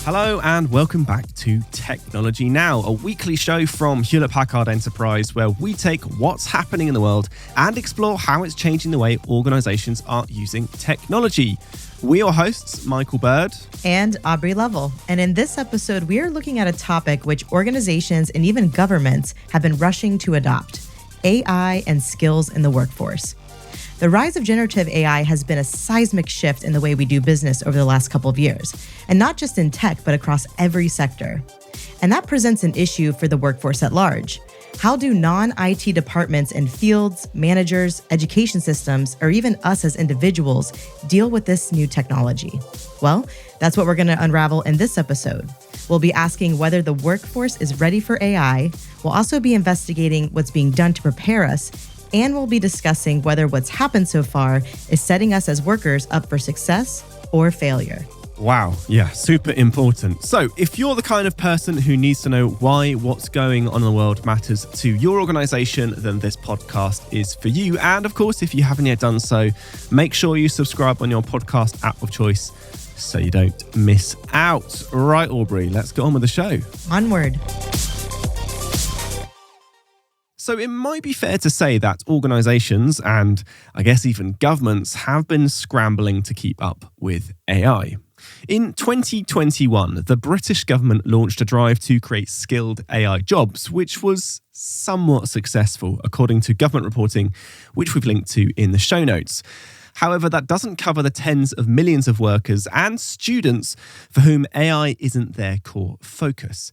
Hello and welcome back to Technology Now, a weekly show from Hewlett Packard Enterprise where we take what's happening in the world and explore how it's changing the way organizations are using technology. We are hosts, Michael Bird and Aubrey Lovell. And in this episode, we are looking at a topic which organizations and even governments have been rushing to adopt: AI and skills in the workforce. The rise of generative AI has been a seismic shift in the way we do business over the last couple of years, and not just in tech, but across every sector. And that presents an issue for the workforce at large. How do non-IT departments and fields, managers, education systems, or even us as individuals deal with this new technology? Well, that's what we're going to unravel in this episode. We'll be asking whether the workforce is ready for AI. We'll also be investigating what's being done to prepare us, and we'll be discussing whether what's happened so far is setting us as workers up for success or failure. Wow, yeah, super important. So if you're the kind of person who needs to know why what's going on in the world matters to your organization, then this podcast is for you. And of course, if you haven't yet done so, make sure you subscribe on your podcast app of choice so you don't miss out. Right, Aubrey, let's get on with the show. Onward. So it might be fair to say that organizations and I guess even governments have been scrambling to keep up with AI. In 2021, the British government launched a drive to create skilled AI jobs, which was somewhat successful, according to government reporting, which we've linked to in the show notes. However, that doesn't cover the tens of millions of workers and students for whom AI isn't their core focus.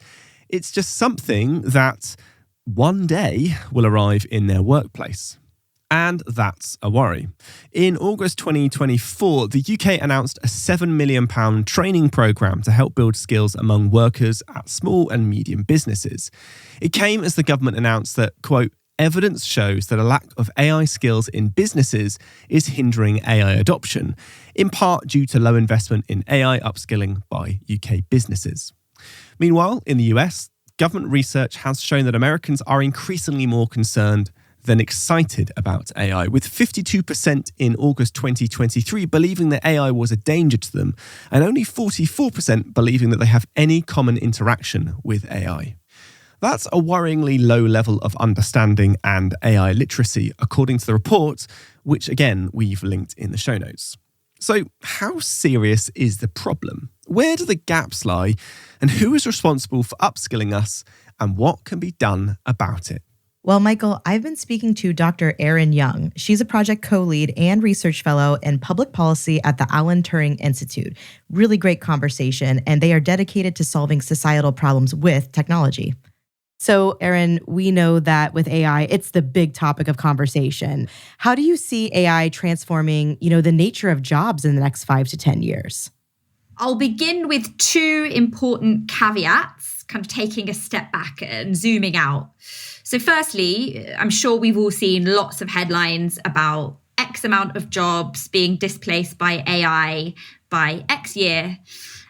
It's just something that one day will arrive in their workplace. And that's a worry. In August 2024, the UK announced a £7 million training programme to help build skills among workers at small and medium businesses. It came as the government announced that, quote, evidence shows that a lack of AI skills in businesses is hindering AI adoption, in part due to low investment in AI upskilling by UK businesses. Meanwhile, in the US, government research has shown that Americans are increasingly more concerned than excited about AI, with 52% in August 2023 believing that AI was a danger to them, and only 44% believing that they have any common interaction with AI. That's a worryingly low level of understanding and AI literacy, according to the report, which again, we've linked in the show notes. So how serious is the problem? Where do the gaps lie? And who is responsible for upskilling us? And what can be done about it? Well, Michael, I've been speaking to Dr. Erin Young. She's a project co-lead and research fellow in public policy at the Alan Turing Institute. Really great conversation, and they are dedicated to solving societal problems with technology. So, Erin, we know that with AI, it's the big topic of conversation. How do you see AI transforming, the nature of jobs in the next 5 to 10 years? I'll begin with two important caveats, kind of taking a step back and zooming out. So firstly, I'm sure we've all seen lots of headlines about X amount of jobs being displaced by AI by X year.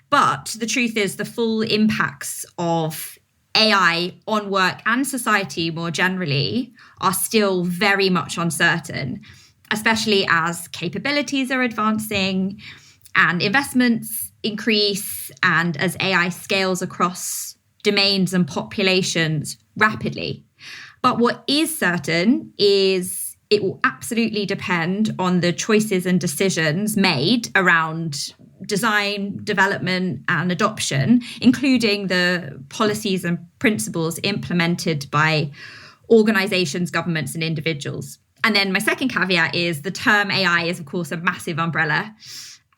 But the truth is the full impacts of AI on work and society more generally are still very much uncertain, especially as capabilities are advancing and investments increase and as AI scales across domains and populations rapidly. But what is certain is it will absolutely depend on the choices and decisions made around design, development, and adoption, including the policies and principles implemented by organizations, governments, and individuals. And then my second caveat is the term AI is, of course, a massive umbrella,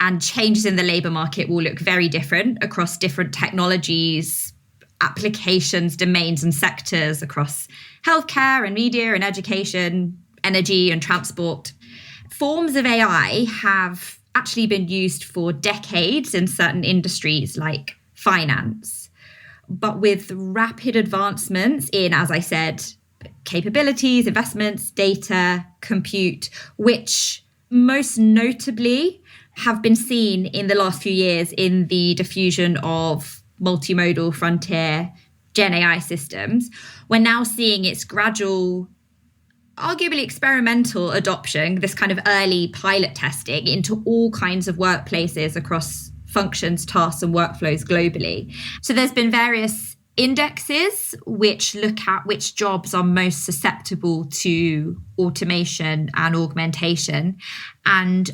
and changes in the labor market will look very different across different technologies, applications, domains, and sectors across healthcare and media and education, energy and transport. Forms of AI have actually been used for decades in certain industries like finance. But with rapid advancements in, as I said, capabilities, investments, data, compute, which most notably have been seen in the last few years in the diffusion of multimodal frontier Gen AI systems, we're now seeing its gradual, arguably experimental adoption, this kind of early pilot testing into all kinds of workplaces across functions, tasks, and workflows globally. So there's been various indexes which look at which jobs are most susceptible to automation and augmentation. And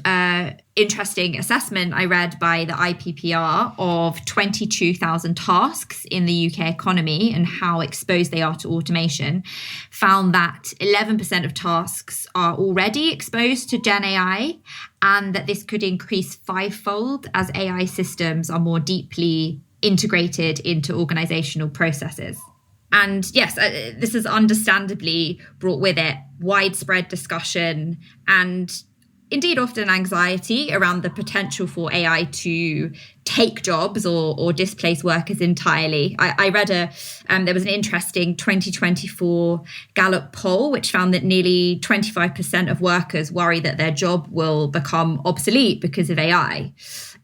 interesting assessment I read by the IPPR of 22,000 tasks in the UK economy and how exposed they are to automation found that 11% of tasks are already exposed to Gen AI, and that this could increase fivefold as AI systems are more deeply integrated into organizational processes. And yes, this has understandably brought with it widespread discussion and indeed often anxiety around the potential for AI to take jobs or displace workers entirely. I read there was an interesting 2024 Gallup poll which found that nearly 25% of workers worry that their job will become obsolete because of AI.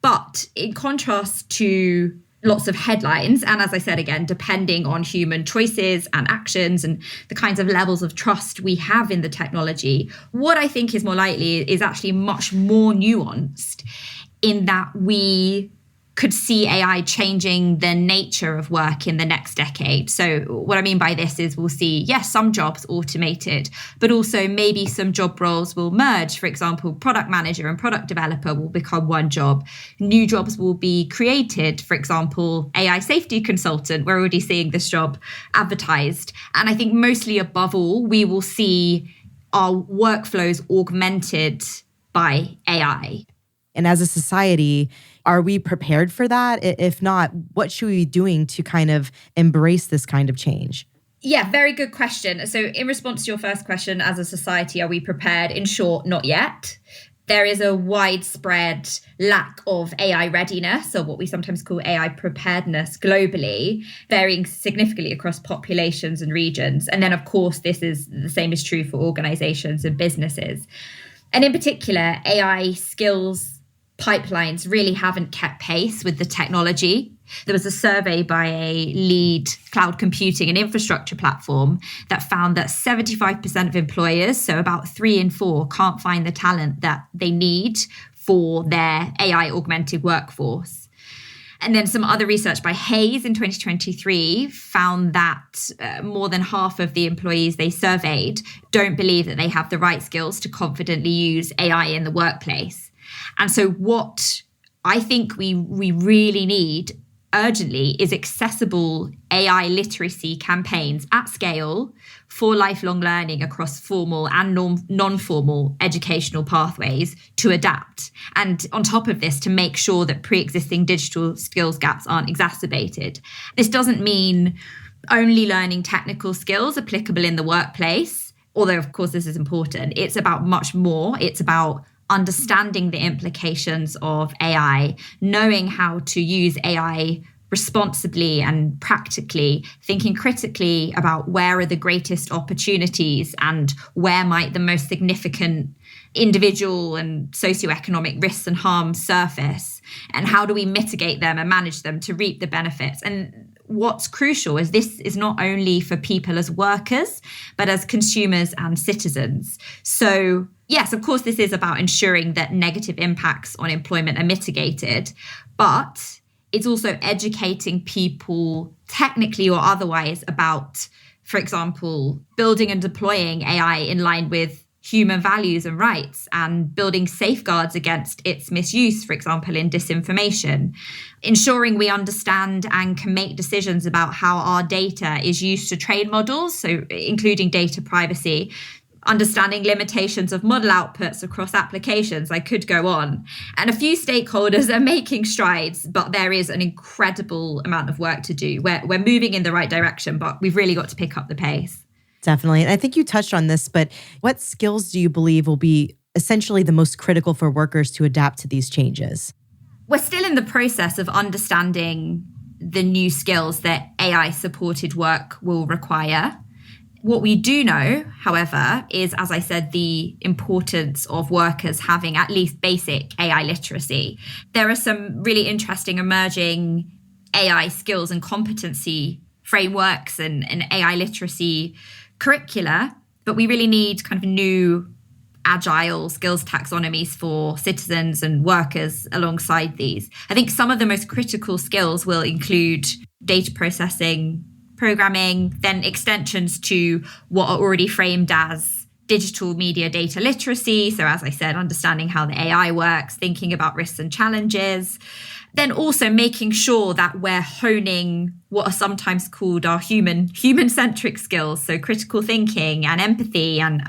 But in contrast to lots of headlines, and as I said again, depending on human choices and actions and the kinds of levels of trust we have in the technology, what I think is more likely is actually much more nuanced in that we could see AI changing the nature of work in the next decade. So what I mean by this is we'll see, yes, some jobs automated, but also maybe some job roles will merge. For example, product manager and product developer will become one job. New jobs will be created. For example, AI safety consultant, we're already seeing this job advertised. And I think mostly above all, we will see our workflows augmented by AI. And as a society, are we prepared for that? If not, what should we be doing to kind of embrace this kind of change? Yeah, very good question. So in response to your first question, as a society, are we prepared? In short, not yet. There is a widespread lack of AI readiness, or what we sometimes call AI preparedness globally, varying significantly across populations and regions. And then, of course, the same is true for organizations and businesses. And in particular, AI skills pipelines really haven't kept pace with the technology. There was a survey by a lead cloud computing and infrastructure platform that found that 75% of employers, so about 3 in 4, can't find the talent that they need for their AI augmented workforce. And then some other research by Hayes in 2023 found that more than half of the employees they surveyed don't believe that they have the right skills to confidently use AI in the workplace. And so what I think we really need urgently is accessible AI literacy campaigns at scale for lifelong learning across formal and non-formal educational pathways to adapt. And on top of this, to make sure that pre-existing digital skills gaps aren't exacerbated. This doesn't mean only learning technical skills applicable in the workplace, although of course this is important. It's about much more. It's about understanding the implications of AI, knowing how to use AI responsibly and practically, thinking critically about where are the greatest opportunities and where might the most significant individual and socioeconomic risks and harms surface, and how do we mitigate them and manage them to reap the benefits. And what's crucial is this is not only for people as workers, but as consumers and citizens. So yes, of course, this is about ensuring that negative impacts on employment are mitigated, but it's also educating people technically or otherwise about, for example, building and deploying AI in line with human values and rights, and building safeguards against its misuse, for example, in disinformation, ensuring we understand and can make decisions about how our data is used to train models, so including data privacy, understanding limitations of model outputs across applications. I could go on. And a few stakeholders are making strides, but there is an incredible amount of work to do. We're moving in the right direction, but we've really got to pick up the pace. Definitely. And I think you touched on this, but what skills do you believe will be essentially the most critical for workers to adapt to these changes? We're still in the process of understanding the new skills that AI-supported work will require. What we do know, however, is, as I said, the importance of workers having at least basic AI literacy. There are some really interesting emerging AI skills and competency frameworks and AI literacy curricula, but we really need kind of new agile skills taxonomies for citizens and workers alongside these. I think some of the most critical skills will include data processing, programming, then extensions to what are already framed as digital media data literacy. So as I said, understanding how the AI works, thinking about risks and challenges. Then also making sure that we're honing what are sometimes called our human-centric skills, so critical thinking and empathy and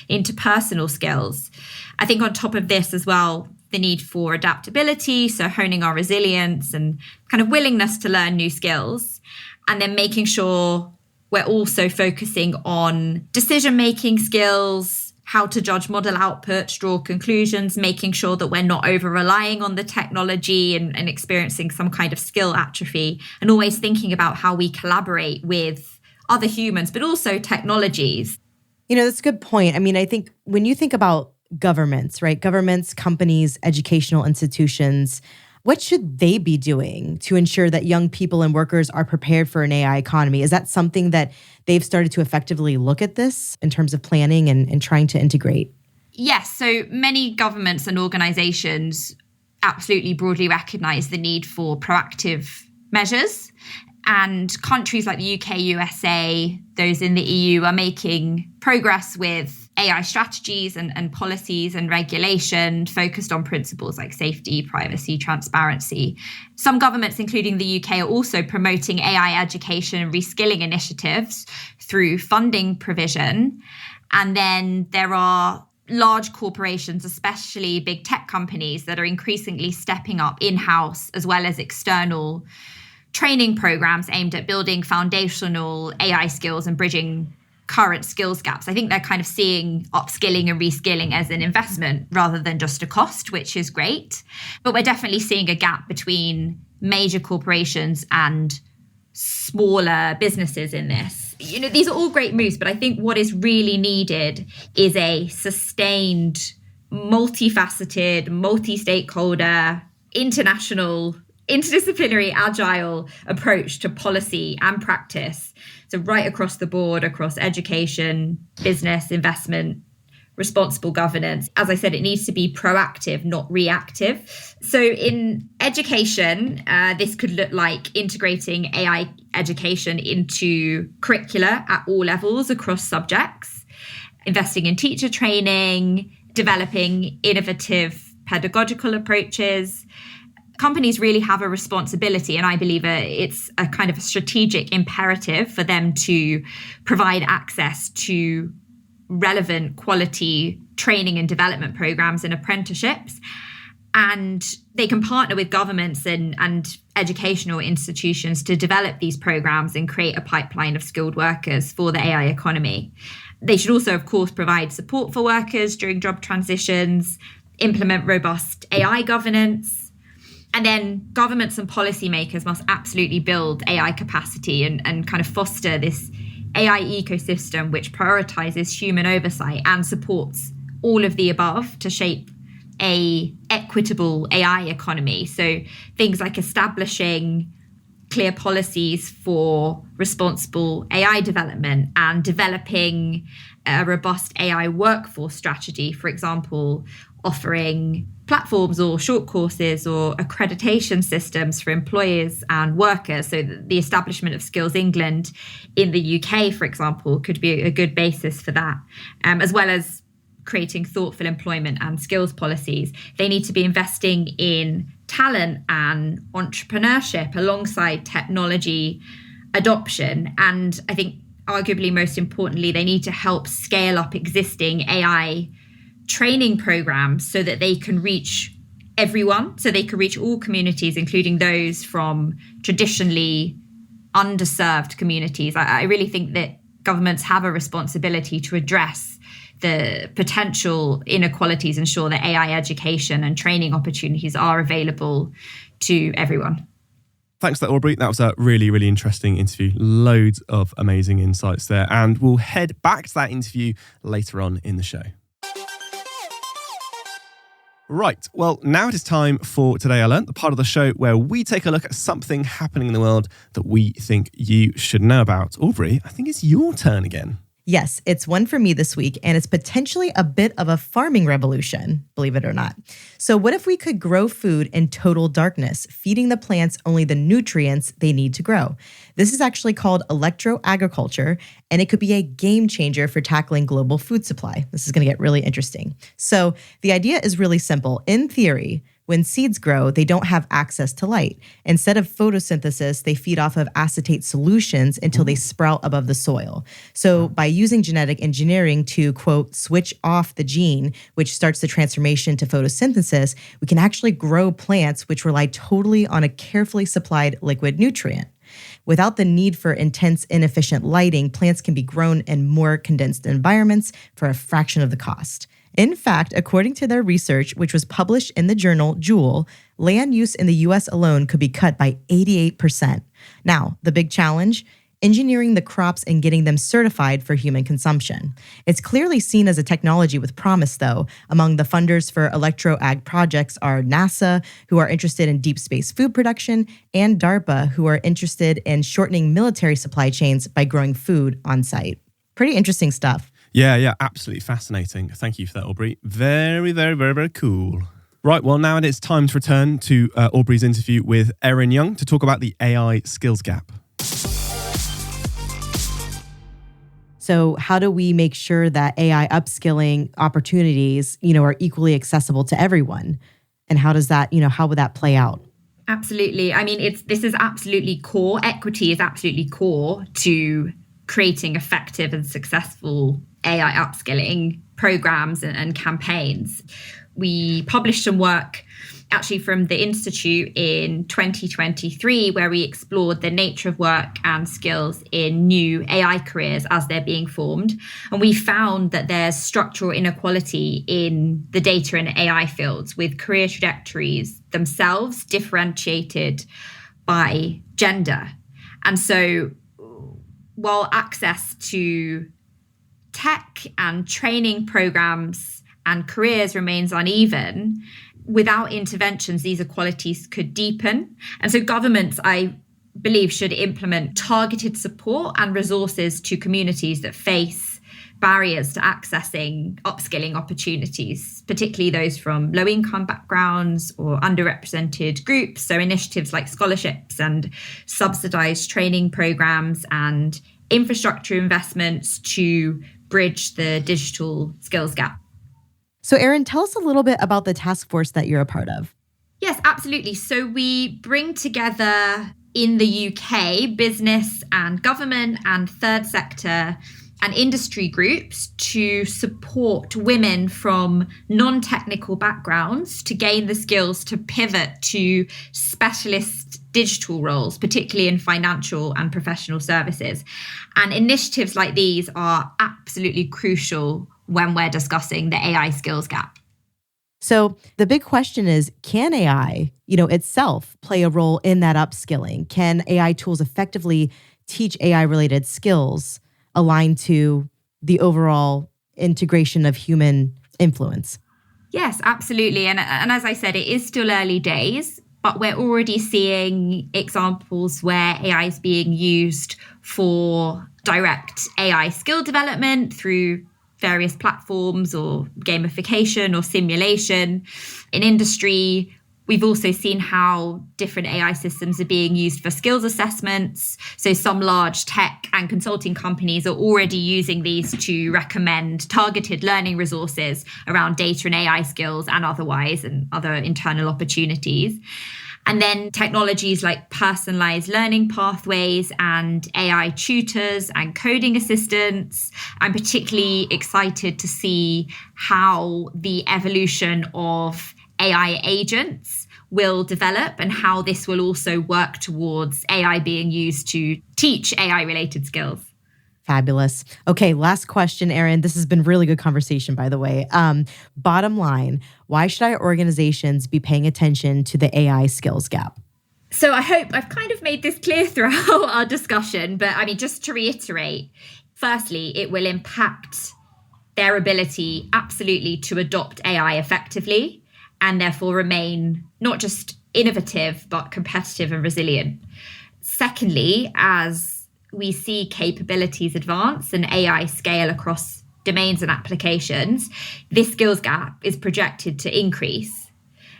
interpersonal skills. I think on top of this as well, the need for adaptability, so honing our resilience and kind of willingness to learn new skills, and then making sure we're also focusing on decision-making skills, how to judge model output, draw conclusions, making sure that we're not over-relying on the technology and experiencing some kind of skill atrophy, and always thinking about how we collaborate with other humans, but also technologies. That's a good point. I mean, I think when you think about governments, right? Governments, companies, educational institutions, what should they be doing to ensure that young people and workers are prepared for an AI economy? Is that something that they've started to effectively look at this in terms of planning and trying to integrate? Yes. So many governments and organizations absolutely broadly recognize the need for proactive measures. And countries like the UK, USA, those in the EU are making progress with AI strategies and policies and regulation focused on principles like safety, privacy, transparency. Some governments, including the UK, are also promoting AI education and reskilling initiatives through funding provision. And then there are large corporations, especially big tech companies, that are increasingly stepping up in-house as well as external training programs aimed at building foundational AI skills and bridging current skills gaps. I think they're kind of seeing upskilling and reskilling as an investment rather than just a cost, which is great. But we're definitely seeing a gap between major corporations and smaller businesses in this. These are all great moves, but I think what is really needed is a sustained, multifaceted, multi-stakeholder, international, interdisciplinary, agile approach to policy and practice. So right across the board, across education, business, investment, responsible governance. As I said, it needs to be proactive, not reactive. So in education, this could look like integrating AI education into curricula at all levels across subjects, investing in teacher training, developing innovative pedagogical approaches. Companies really have a responsibility, and I believe it's a kind of a strategic imperative for them to provide access to relevant quality training and development programs and apprenticeships. And they can partner with governments and educational institutions to develop these programs and create a pipeline of skilled workers for the AI economy. They should also, of course, provide support for workers during job transitions, implement robust AI governance. And then governments and policymakers must absolutely build AI capacity and kind of foster this AI ecosystem which prioritizes human oversight and supports all of the above to shape a equitable AI economy. So things like establishing clear policies for responsible AI development and developing a robust AI workforce strategy, for example, offering platforms or short courses or accreditation systems for employers and workers. So the establishment of Skills England in the UK, for example, could be a good basis for that, as well as creating thoughtful employment and skills policies. They need to be investing in talent and entrepreneurship alongside technology adoption. And I think arguably most importantly, they need to help scale up existing AI training programs so that they can reach everyone, so they can reach all communities, including those from traditionally underserved communities. I really think that governments have a responsibility to address the potential inequalities, ensure that AI education and training opportunities are available to everyone. Thanks for that, Aubrey. That was a really, really interesting interview. Loads of amazing insights there. And we'll head back to that interview later on in the show. Right, well, now it is time for Today I Learned, the part of the show where we take a look at something happening in the world that we think you should know about. Aubrey, I think it's your turn again. Yes, it's one for me this week, and it's potentially a bit of a farming revolution, believe it or not. So, what if we could grow food in total darkness, feeding the plants only the nutrients they need to grow? This is actually called electroagriculture, and it could be a game changer for tackling global food supply. This is going to get really interesting. So, the idea is really simple. In theory, when seeds grow, they don't have access to light. Instead of photosynthesis, they feed off of acetate solutions until they sprout above the soil. So by using genetic engineering to, quote, switch off the gene, which starts the transformation to photosynthesis, we can actually grow plants which rely totally on a carefully supplied liquid nutrient. Without the need for intense, inefficient lighting, plants can be grown in more condensed environments for a fraction of the cost. In fact, according to their research, which was published in the journal Joule, land use in the US alone could be cut by 88%. Now, the big challenge? Engineering the crops and getting them certified for human consumption. It's clearly seen as a technology with promise, though. Among the funders for electro-ag projects are NASA, who are interested in deep space food production, and DARPA, who are interested in shortening military supply chains by growing food on site. Pretty interesting stuff. Yeah, absolutely fascinating. Thank you for that, Aubrey. Very, very, very, very cool. Right, well, now it's time to return to Aubrey's interview with Erin Young to talk about the AI skills gap. So how do we make sure that AI upskilling opportunities, are equally accessible to everyone? And how does that, how would that play out? Absolutely. I mean, this is absolutely core. Equity is absolutely core to creating effective and successful AI upskilling programs and campaigns. We published some work actually from the Institute in 2023, where we explored the nature of work and skills in new AI careers as they're being formed. And we found that there's structural inequality in the data and AI fields, with career trajectories themselves differentiated by gender. And so while access to tech and training programs and careers remains uneven, without interventions, these inequalities could deepen. And so governments, I believe, should implement targeted support and resources to communities that face barriers to accessing upskilling opportunities, particularly those from low-income backgrounds or underrepresented groups. So initiatives like scholarships and subsidized training programs and infrastructure investments to bridge the digital skills gap. So Erin, tell us a little bit about the task force that you're a part of. Yes, absolutely. So we bring together in the UK business and government and third sector and industry groups to support women from non-technical backgrounds to gain the skills to pivot to specialist digital roles, particularly in financial and professional services. And initiatives like these are absolutely crucial when we're discussing the AI skills gap. So the big question is, can AI, itself play a role in that upskilling? Can AI tools effectively teach AI-related skills aligned to the overall integration of human influence? Yes, absolutely. And as I said, it is still early days, but we're already seeing examples where AI is being used for direct AI skill development through various platforms or gamification or simulation. In industry, we've also seen how different AI systems are being used for skills assessments. So some large tech and consulting companies are already using these to recommend targeted learning resources around data and AI skills and otherwise, and other internal opportunities. And then technologies like personalized learning pathways and AI tutors and coding assistants. I'm particularly excited to see how the evolution of AI agents will develop and how this will also work towards AI being used to teach AI-related skills. Fabulous. Okay, last question, Erin. This has been really good conversation, by the way. Bottom line, why should our organizations be paying attention to the AI skills gap? So I hope I've kind of made this clear throughout our discussion, but I mean, just to reiterate, firstly, it will impact their ability absolutely to adopt AI effectively and therefore remain not just innovative, but competitive and resilient. Secondly, as we see capabilities advance and AI scale across domains and applications, this skills gap is projected to increase.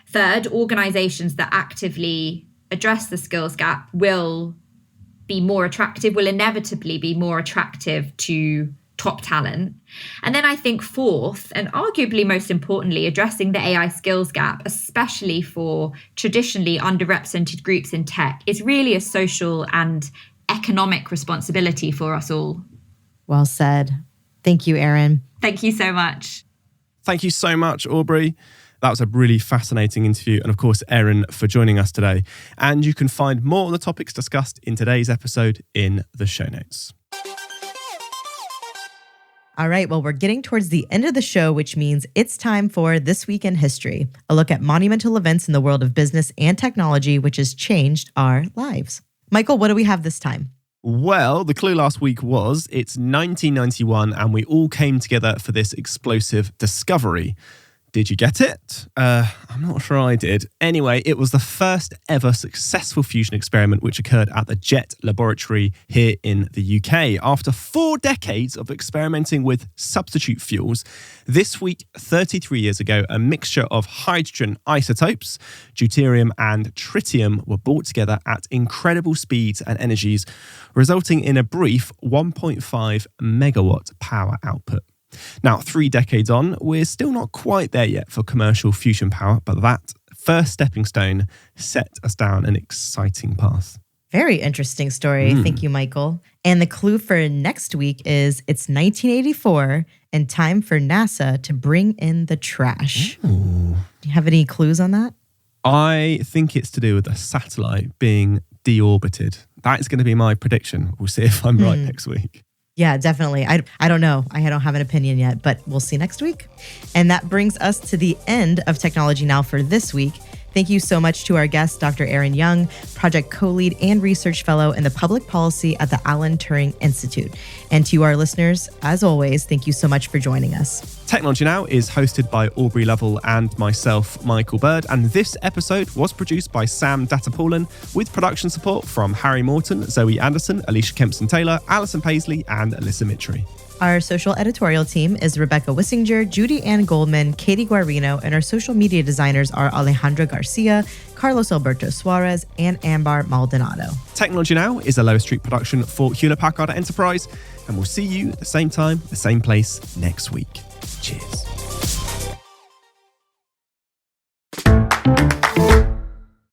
Third, organizations that actively address the skills gap will inevitably be more attractive to top talent. And then I think fourth, and arguably most importantly, addressing the AI skills gap, especially for traditionally underrepresented groups in tech, is really a social and economic responsibility for us all. Well said. Thank you, Erin. Thank you so much. Thank you so much, Aubrey. That was a really fascinating interview. And of course, Erin, for joining us today. And you can find more on the topics discussed in today's episode in the show notes. All right, well, we're getting towards the end of the show, which means it's time for This Week in History, a look at monumental events in the world of business and technology, which has changed our lives. Michael, what do we have this time? Well, the clue last week was it's 1991 and we all came together for this explosive discovery. Did you get it? I'm not sure I did. Anyway, it was the first ever successful fusion experiment which occurred at the JET laboratory here in the UK. After 4 decades of experimenting with substitute fuels, this week, 33 years ago, a mixture of hydrogen isotopes, deuterium and tritium, were brought together at incredible speeds and energies, resulting in a brief 1.5 megawatt power output. Now, 3 decades on, we're still not quite there yet for commercial fusion power, but that first stepping stone set us down an exciting path. Very interesting story. Thank you, Michael. And the clue for next week is it's 1984 and time for NASA to bring in the trash. Ooh. Do you have any clues on that? I think it's to do with a satellite being deorbited. That is going to be my prediction. We'll see if I'm right next week. Yeah, definitely. I don't know. I don't have an opinion yet, but we'll see next week. And that brings us to the end of Technology Now for this week. Thank you so much to our guest, Dr. Erin Young, project co-lead and research fellow in the public policy at the Alan Turing Institute. And to our listeners, as always, thank you so much for joining us. Technology Now is hosted by Aubrey Lovell and myself, Michael Bird, and this episode was produced by Sam Dattapaulen with production support from Harry Morton, Zoe Anderson, Alicia Kempson-Taylor, Alison Paisley, and Alyssa Mitri. Our social editorial team is Rebecca Wissinger, Judy Ann Goldman, Katie Guarino, and our social media designers are Alejandra Garcia, Carlos Alberto Suarez, and Ambar Maldonado. Technology Now is a Lower Street production for Hewlett Packard Enterprise, and we'll see you at the same time, the same place next week. Cheers.